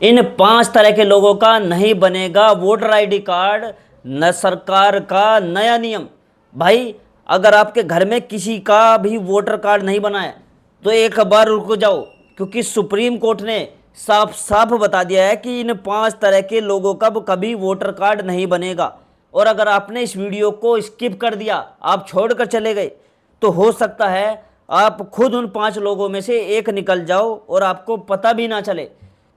इन 5 तरह के लोगों का नहीं बनेगा वोटर आईडी कार्ड। न सरकार का नया नियम। भाई, अगर आपके घर में किसी का भी वोटर कार्ड नहीं बना है तो एक बार रुक जाओ, क्योंकि सुप्रीम कोर्ट ने साफ साफ बता दिया है कि इन 5 तरह के लोगों का कभी वोटर कार्ड नहीं बनेगा। और अगर आपने इस वीडियो को स्किप कर दिया, आप छोड़कर चले गए, तो हो सकता है आप खुद उन 5 लोगों में से एक निकल जाओ और आपको पता भी ना चले।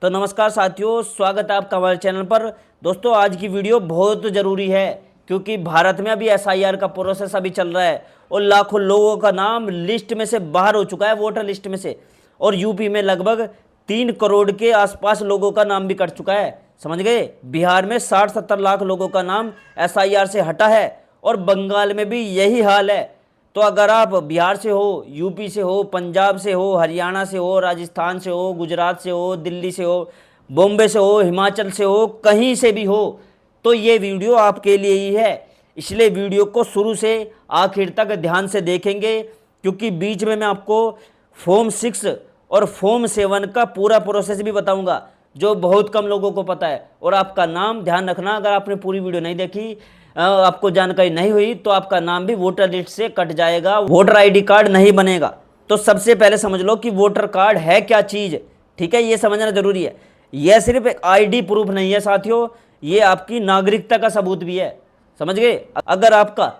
तो नमस्कार साथियों, स्वागत है आपका हमारे चैनल पर। दोस्तों, आज की वीडियो बहुत ज़रूरी है, क्योंकि भारत में अभी एसआईआर का प्रोसेस अभी चल रहा है और लाखों लोगों का नाम लिस्ट में से बाहर हो चुका है, वोटर लिस्ट में से। और यूपी में लगभग 3 करोड़ के आसपास लोगों का नाम भी कट चुका है, समझ गए। बिहार में 60-70 लाख लोगों का नाम एसआईआर से हटा है और बंगाल में भी यही हाल है। तो अगर आप बिहार से हो, यूपी से हो, पंजाब से हो, हरियाणा से हो, राजस्थान से हो, गुजरात से हो, दिल्ली से हो, बॉम्बे से हो, हिमाचल से हो, कहीं से भी हो, तो ये वीडियो आपके लिए ही है। इसलिए वीडियो को शुरू से आखिर तक ध्यान से देखेंगे, क्योंकि बीच में मैं आपको फॉर्म 6 और फॉर्म 7 का पूरा प्रोसेस भी बताऊंगा, जो बहुत कम लोगों को पता है। और आपका नाम, ध्यान रखना, अगर आपने पूरी वीडियो नहीं देखी, आपको जानकारी नहीं हुई, तो आपका नाम भी वोटर लिस्ट से कट जाएगा, वोटर आईडी कार्ड नहीं बनेगा। तो सबसे पहले समझ लो कि वोटर कार्ड है क्या चीज़, ठीक है, ये समझना जरूरी है। यह सिर्फ एक आईडी प्रूफ नहीं है साथियों, ये आपकी नागरिकता का सबूत भी है, समझ गए। अगर आपका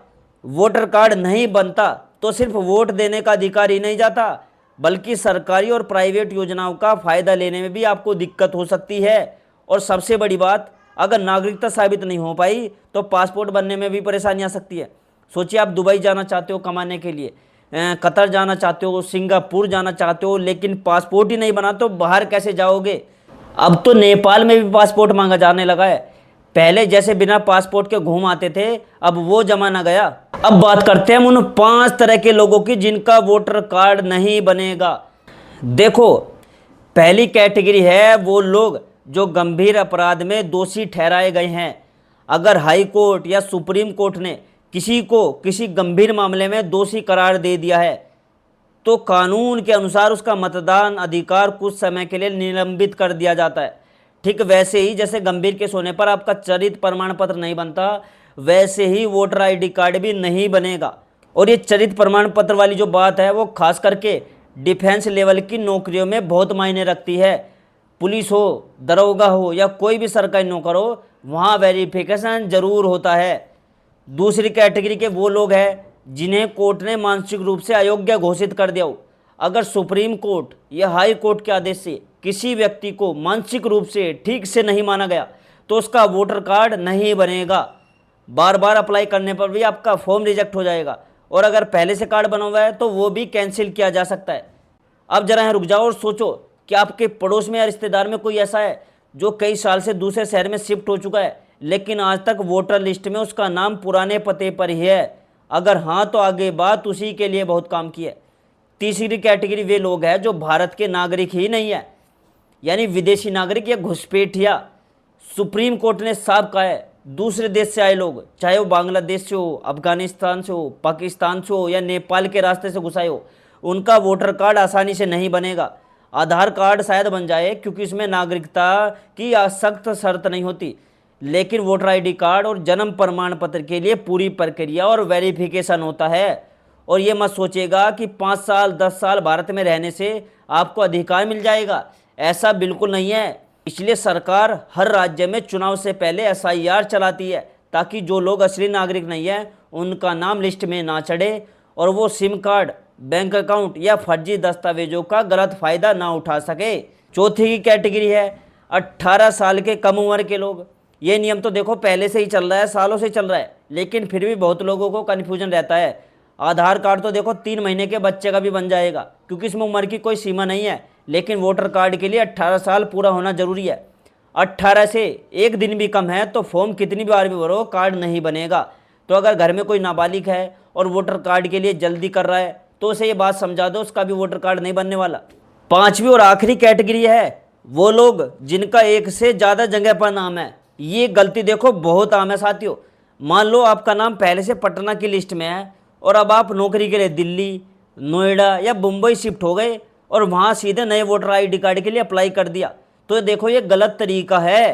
वोटर कार्ड नहीं बनता तो सिर्फ वोट देने का अधिकार ही नहीं जाता, बल्कि सरकारी और प्राइवेट योजनाओं का फायदा लेने में भी आपको दिक्कत हो सकती है। और सबसे बड़ी बात, अगर नागरिकता साबित नहीं हो पाई तो पासपोर्ट बनने में भी परेशानी आ सकती है। सोचिए, आप दुबई जाना चाहते हो कमाने के लिए, कतर जाना चाहते हो, सिंगापुर जाना चाहते हो, लेकिन पासपोर्ट ही नहीं बना तो बाहर कैसे जाओगे। अब तो नेपाल में भी पासपोर्ट मांगा जाने लगा है। पहले जैसे बिना पासपोर्ट के घूम आते थे, अब वो जमाना गया। अब बात करते हैं हम उन 5 तरह के लोगों की जिनका वोटर कार्ड नहीं बनेगा। देखो, पहली कैटेगरी है वो लोग जो गंभीर अपराध में दोषी ठहराए गए हैं। अगर हाई कोर्ट या सुप्रीम कोर्ट ने किसी को किसी गंभीर मामले में दोषी करार दे दिया है, तो कानून के अनुसार उसका मतदान अधिकार कुछ समय के लिए निलंबित कर दिया जाता है। ठीक वैसे ही जैसे गंभीर केस होने पर आपका चरित्र प्रमाण पत्र नहीं बनता, वैसे ही वोटर आईडी कार्ड भी नहीं बनेगा। और ये चरित्र प्रमाण पत्र वाली जो बात है, वो खास करके डिफेंस लेवल की नौकरियों में बहुत मायने रखती है। पुलिस हो, दरोगा हो या कोई भी सरकारी नौकर हो, वहाँ वेरिफिकेशन जरूर होता है। दूसरी कैटेगरी के वो लोग हैं जिन्हें कोर्ट ने मानसिक रूप से अयोग्य घोषित कर दिया हो। अगर सुप्रीम कोर्ट या हाई कोर्ट के आदेश से किसी व्यक्ति को मानसिक रूप से ठीक से नहीं माना गया तो उसका वोटर कार्ड नहीं बनेगा। बार बार अप्लाई करने पर भी आपका फॉर्म रिजेक्ट हो जाएगा, और अगर पहले से कार्ड बना हुआ है तो वो भी कैंसिल किया जा सकता है। अब जरा यहाँ रुक जाओ और सोचो कि आपके पड़ोस में या रिश्तेदार में कोई ऐसा है जो कई साल से दूसरे शहर में शिफ्ट हो चुका है, लेकिन आज तक वोटर लिस्ट में उसका नाम पुराने पते पर ही है। अगर हाँ, तो आगे बात उसी के लिए बहुत काम की है। तीसरी कैटेगरी वे लोग हैं जो भारत के नागरिक ही नहीं है, यानी विदेशी नागरिक या घुसपैठिया। सुप्रीम कोर्ट ने साफ कहा है, दूसरे देश से आए लोग, चाहे वो बांग्लादेश से हो, अफगानिस्तान से हो, पाकिस्तान से हो या नेपाल के रास्ते से घुस आए हो, उनका वोटर कार्ड आसानी से नहीं बनेगा। आधार कार्ड शायद बन जाए, क्योंकि इसमें नागरिकता की सख्त शर्त नहीं होती, लेकिन वोटर आईडी कार्ड और जन्म प्रमाण पत्र के लिए पूरी प्रक्रिया और वेरिफिकेशन होता है। और ये मत सोचिएगा कि 5 साल 10 साल भारत में रहने से आपको अधिकार मिल जाएगा, ऐसा बिल्कुल नहीं है। इसलिए सरकार हर राज्य में चुनाव से पहले एसआईआर चलाती है, ताकि जो लोग असली नागरिक नहीं है उनका नाम लिस्ट में ना चढ़े और वो सिम कार्ड, बैंक अकाउंट या फर्जी दस्तावेजों का गलत फायदा ना उठा सके। चौथी की कैटेगरी है 18 साल के कम उम्र के लोग। ये नियम तो देखो पहले से ही चल रहा है, सालों से चल रहा है, लेकिन फिर भी बहुत लोगों को कन्फ्यूजन रहता है। आधार कार्ड तो देखो 3 महीने के बच्चे का भी बन जाएगा, क्योंकि इसमें उम्र की कोई सीमा नहीं है, लेकिन वोटर कार्ड के लिए 18 साल पूरा होना जरूरी है। 18 से एक दिन भी कम है तो फॉर्म कितनी बार भी भरो, कार्ड नहीं बनेगा। तो अगर घर में कोई नाबालिग है और वोटर कार्ड के लिए जल्दी कर रहा है, तो उसे ये बात समझा दो, उसका भी वोटर कार्ड नहीं बनने वाला। पांचवी और आखिरी कैटेगरी है वो लोग जिनका एक से ज़्यादा जगह पर नाम है। ये गलती देखो बहुत आम है साथियों। मान लो आपका नाम पहले से पटना की लिस्ट में है और अब आप नौकरी के लिए दिल्ली, नोएडा या मुंबई शिफ्ट हो गए और वहाँ सीधे नए वोटर आईडी कार्ड के लिए अप्लाई कर दिया, तो देखो ये गलत तरीका है।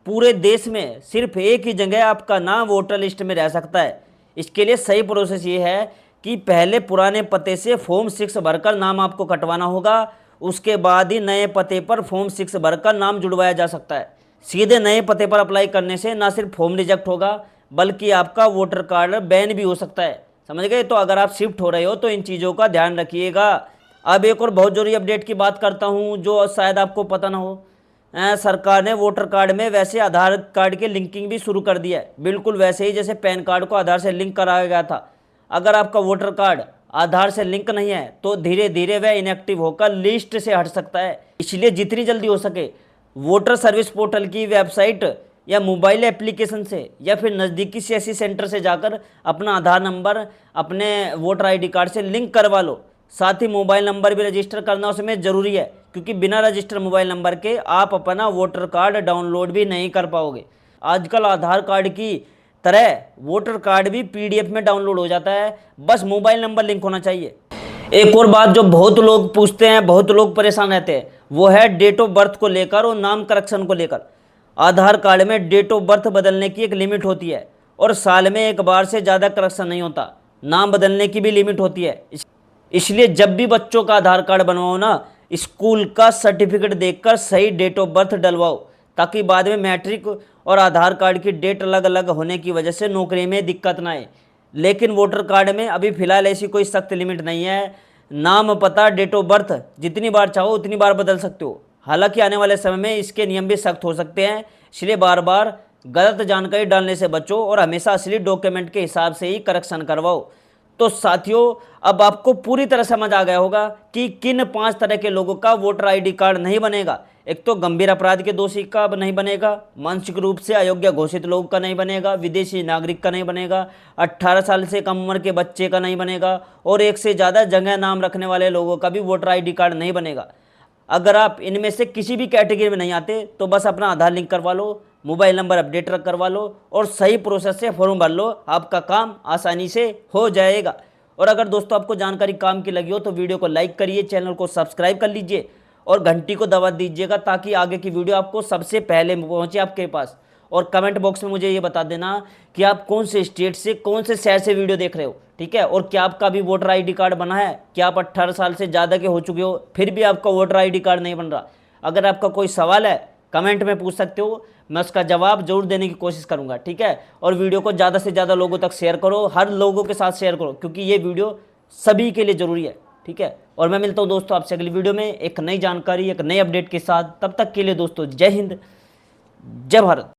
पूरे देश में सिर्फ एक ही जगह आपका नाम वोटर लिस्ट में रह सकता है। इसके लिए सही प्रोसेस ये है कि पहले पुराने पते से फॉर्म 6 भरकर नाम आपको कटवाना होगा, उसके बाद ही नए पते पर फॉर्म 6 भरकर नाम जुड़वाया जा सकता है। सीधे नए पते पर अप्लाई करने से ना सिर्फ फॉर्म रिजेक्ट होगा बल्कि आपका वोटर कार्ड बैन भी हो सकता है। समझ गए? तो अगर आप शिफ्ट हो रहे हो तो इन चीज़ों का ध्यान रखिएगा। अब एक और बहुत जरूरी अपडेट की बात करता हूँ जो शायद आपको पता ना हो। सरकार ने वोटर कार्ड में वैसे आधार कार्ड की लिंकिंग भी शुरू कर दिया है, बिल्कुल वैसे ही जैसे पैन कार्ड को आधार से लिंक कराया गया था। अगर आपका वोटर कार्ड आधार से लिंक नहीं है तो धीरे धीरे वह इनएक्टिव होकर लिस्ट से हट सकता है। इसलिए जितनी जल्दी हो सके वोटर सर्विस पोर्टल की वेबसाइट या मोबाइल एप्लीकेशन से या फिर नज़दीकी सीएससी सेंटर से जाकर अपना आधार नंबर अपने वोटर आईडी कार्ड से लिंक करवा लो। साथ ही मोबाइल नंबर भी रजिस्टर करना उसमें ज़रूरी है, क्योंकि बिना रजिस्टर मोबाइल नंबर के आप अपना वोटर कार्ड डाउनलोड भी नहीं कर पाओगे। आजकल आधार कार्ड की तरह वोटर कार्ड भी पीडीएफ में डाउनलोड हो जाता है, बस मोबाइल नंबर लिंक होना चाहिए। एक और बात जो बहुत लोग पूछते हैं, बहुत लोग परेशान रहते हैं, वो है डेट ऑफ बर्थ को लेकर और नाम करेक्शन को लेकर। आधार कार्ड में डेट ऑफ बर्थ बदलने की एक लिमिट होती है और साल में एक बार से ज़्यादा करेक्शन नहीं होता। नाम बदलने की भी लिमिट होती है। इसलिए जब भी बच्चों का आधार कार्ड बनवाओ ना, स्कूल का सर्टिफिकेट देखकर सही डेट ऑफ बर्थ डलवाओ, ताकि बाद में मैट्रिक और आधार कार्ड की डेट अलग अलग होने की वजह से नौकरी में दिक्कत ना आए। लेकिन वोटर कार्ड में अभी फ़िलहाल ऐसी कोई सख्त लिमिट नहीं है। नाम, पता, डेट ऑफ बर्थ जितनी बार चाहो उतनी बार बदल सकते हो। हालांकि आने वाले समय में इसके नियम भी सख्त हो सकते हैं, इसलिए बार बार गलत जानकारी डालने से बचो और हमेशा असली डॉक्यूमेंट के हिसाब से ही करेक्शन करवाओ। तो साथियों, अब आपको पूरी तरह समझ आ गया होगा कि किन 5 तरह के लोगों का वोटर आईडी कार्ड नहीं बनेगा। एक तो गंभीर अपराध के दोषी का नहीं बनेगा, मानसिक रूप से अयोग्य घोषित लोगों का नहीं बनेगा, विदेशी नागरिक का नहीं बनेगा, 18 साल से कम उम्र के बच्चे का नहीं बनेगा और एक से ज़्यादा जगह नाम रखने वाले लोगों का भी वोटर आईडी कार्ड नहीं बनेगा। अगर आप इनमें से किसी भी कैटेगरी में नहीं आते तो बस अपना आधार लिंक करवा लो, मोबाइल नंबर अपडेट करवा लो और सही प्रोसेस से फॉर्म भर लो, आपका काम आसानी से हो जाएगा। और अगर दोस्तों आपको जानकारी काम की लगी हो तो वीडियो को लाइक करिए, चैनल को सब्सक्राइब कर लीजिए और घंटी को दबा दीजिएगा ताकि आगे की वीडियो आपको सबसे पहले पहुंचे आपके पास। और कमेंट बॉक्स में मुझे ये बता देना कि आप कौन से स्टेट से, कौन से शहर से वीडियो देख रहे हो, ठीक है। और क्या आपका भी वोटर आईडी कार्ड बना है, क्या आप 18 साल से ज़्यादा के हो चुके हो फिर भी आपका वोटर आईडी कार्ड नहीं बन रहा। अगर आपका कोई सवाल है कमेंट में पूछ सकते हो, मैं उसका जवाब जरूर देने की कोशिश करूंगा, ठीक है। और वीडियो को ज़्यादा से ज़्यादा लोगों तक शेयर करो, हर लोगों के साथ शेयर करो, क्योंकि ये वीडियो सभी के लिए ज़रूरी है, ठीक है। और मैं मिलता हूँ दोस्तों आपसे अगली वीडियो में एक नई जानकारी, एक नई अपडेट के साथ। तब तक के लिए दोस्तों जय हिंद, जय भारत।